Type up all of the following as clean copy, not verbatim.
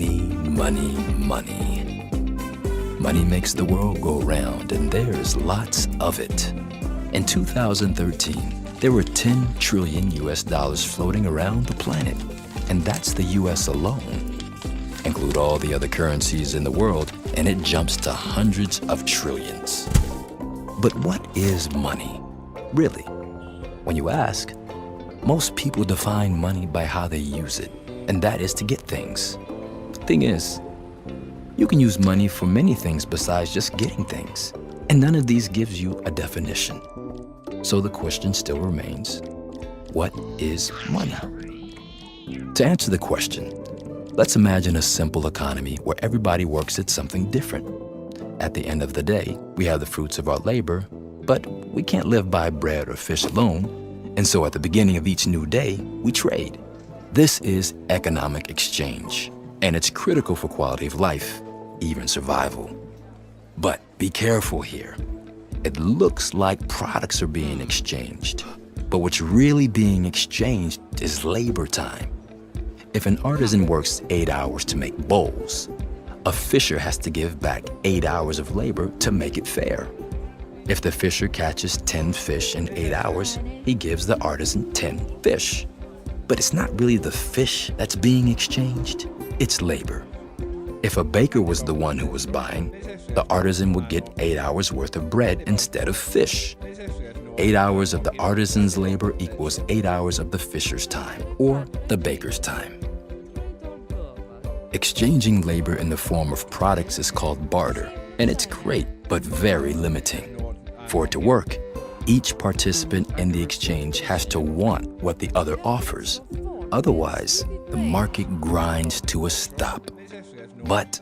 Money, money, money. Money makes the world go round, and there's lots of it. In 2013, there were 10 trillion US dollars floating around the planet, and that's the US alone. Include all the other currencies in the world, and it jumps to hundreds of trillions. But what is money, really? When you ask, most people define money by how they use it, and that is to get things. Thing is, you can use money for many things besides just getting things, and none of these gives you a definition. So the question still remains, what is money? To answer the question, let's imagine a simple economy where everybody works at something different. At the end of the day, we have the fruits of our labor, but we can't live by bread or fish alone, and so at the beginning of each new day, we trade. This is economic exchange, and it's critical for quality of life, even survival. But be careful here. It looks like products are being exchanged, but what's really being exchanged is labor time. If an artisan works 8 hours to make bowls, a fisher has to give back 8 hours of labor to make it fair. If the fisher catches 10 fish in 8 hours, he gives the artisan 10 fish. But it's not really the fish that's being exchanged, it's labor. If a baker was the one who was buying, the artisan would get 8 hours worth of bread instead of fish. 8 hours of the artisan's labor equals 8 hours of the fisher's time, or the baker's time. Exchanging labor in the form of products is called barter, and it's great, but very limiting. For it to work, each participant in the exchange has to want what the other offers. Otherwise, the market grinds to a stop. But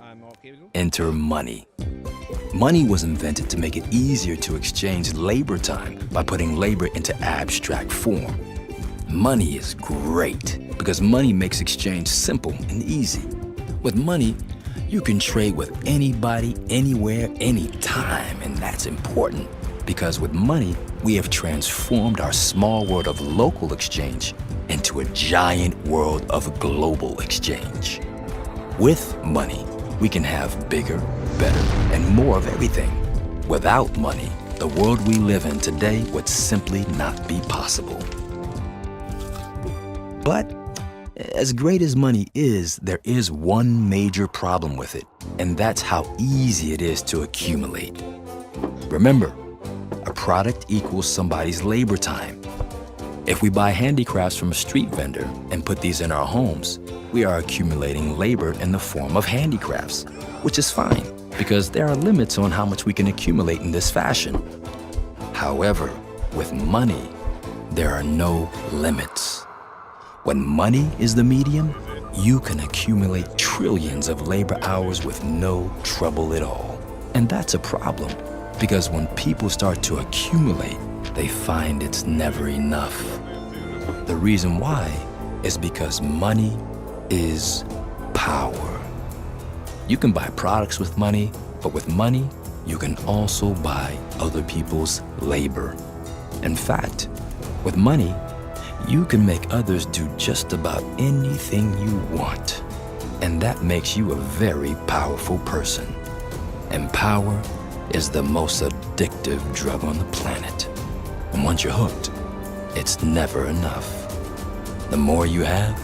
enter money. Money was invented to make it easier to exchange labor time by putting labor into abstract form. Money is great because money makes exchange simple and easy. With money, you can trade with anybody, anywhere, anytime, and that's important because with money, we have transformed our small world of local exchange into a giant world of global exchange. With money, we can have bigger, better, and more of everything. Without money, the world we live in today would simply not be possible. But as great as money is, there is one major problem with it, and that's how easy it is to accumulate. Remember, a product equals somebody's labor time. If we buy handicrafts from a street vendor and put these in our homes, we are accumulating labor in the form of handicrafts, which is fine because there are limits on how much we can accumulate in this fashion. However, with money, there are no limits. When money is the medium, you can accumulate trillions of labor hours with no trouble at all. And that's a problem because when people start to accumulate, they find it's never enough. The reason why is because money is power. You can buy products with money, but with money, you can also buy other people's labor. In fact, with money, you can make others do just about anything you want. And that makes you a very powerful person. And power is the most addictive drug on the planet. And once you're hooked, it's never enough. The more you have,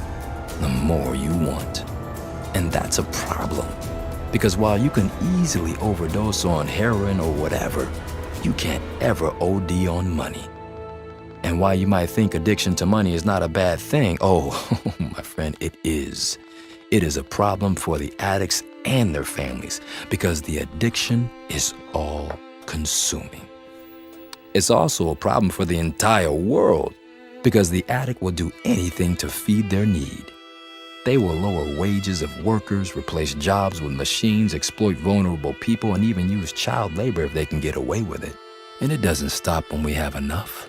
the more you want. And that's a problem. Because while you can easily overdose on heroin or whatever, you can't ever OD on money. And while you might think addiction to money is not a bad thing, oh, my friend, it is. It is a problem for the addicts and their families because the addiction is all-consuming. It's also a problem for the entire world because the addict will do anything to feed their need. They will lower wages of workers, replace jobs with machines, exploit vulnerable people, and even use child labor if they can get away with it. And it doesn't stop when we have enough.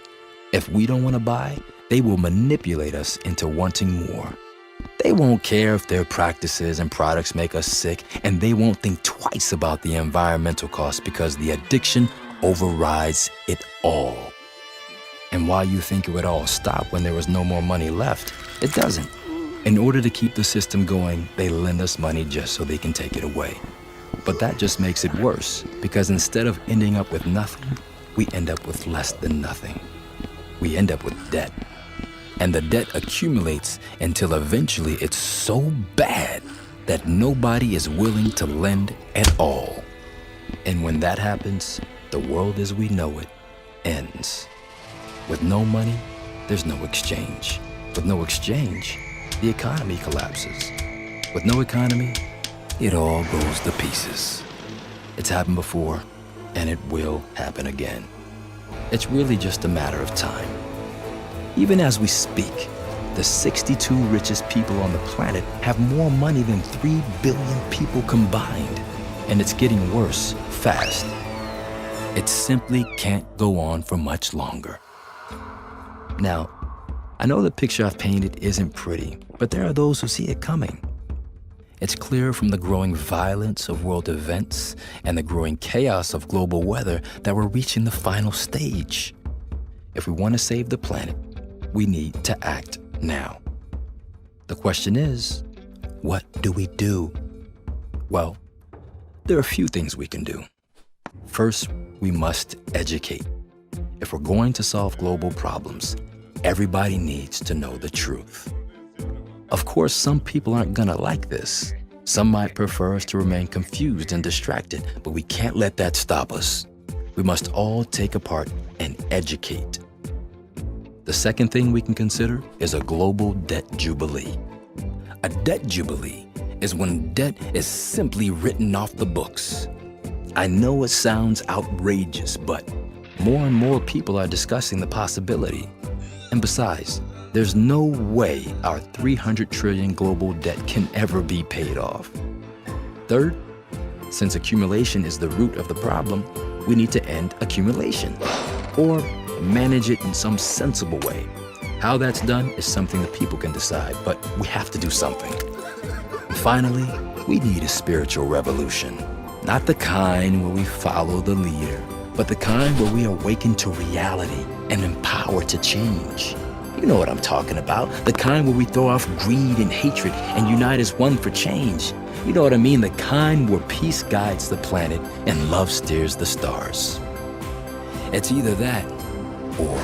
If we don't want to buy, they will manipulate us into wanting more. They won't care if their practices and products make us sick, and they won't think twice about the environmental costs because the addiction overrides it all. And while you think it would all stop when there was no more money left, it doesn't. In order to keep the system going, they lend us money just so they can take it away. But that just makes it worse, because instead of ending up with nothing, we end up with less than nothing. We end up with debt. And the debt accumulates until eventually it's so bad that nobody is willing to lend at all. And when that happens, the world as we know it ends. With no money, there's no exchange. With no exchange, the economy collapses. With no economy, it all goes to pieces. It's happened before, and it will happen again. It's really just a matter of time. Even as we speak, the 62 richest people on the planet have more money than 3 billion people combined, and it's getting worse fast. It simply can't go on for much longer. Now, I know the picture I've painted isn't pretty, but there are those who see it coming. It's clear from the growing violence of world events and the growing chaos of global weather that we're reaching the final stage. If we want to save the planet, we need to act now. The question is, what do we do? Well, there are a few things we can do. First, we must educate. If we're going to solve global problems, everybody needs to know the truth. Of course, some people aren't gonna like this. Some might prefer us to remain confused and distracted, but we can't let that stop us. We must all take a part and educate. The second thing we can consider is a global debt jubilee. A debt jubilee is when debt is simply written off the books. I know it sounds outrageous, but more and more people are discussing the possibility. And besides, there's no way our 300 trillion global debt can ever be paid off. Third, since accumulation is the root of the problem, we need to end accumulation or manage it in some sensible way. How that's done is something the people can decide, but we have to do something. Finally, we need a spiritual revolution. Not the kind where we follow the leader, but the kind where we awaken to reality and empower to change. You know what I'm talking about. The kind where we throw off greed and hatred and unite as one for change. You know what I mean? The kind where peace guides the planet and love steers the stars. It's either that or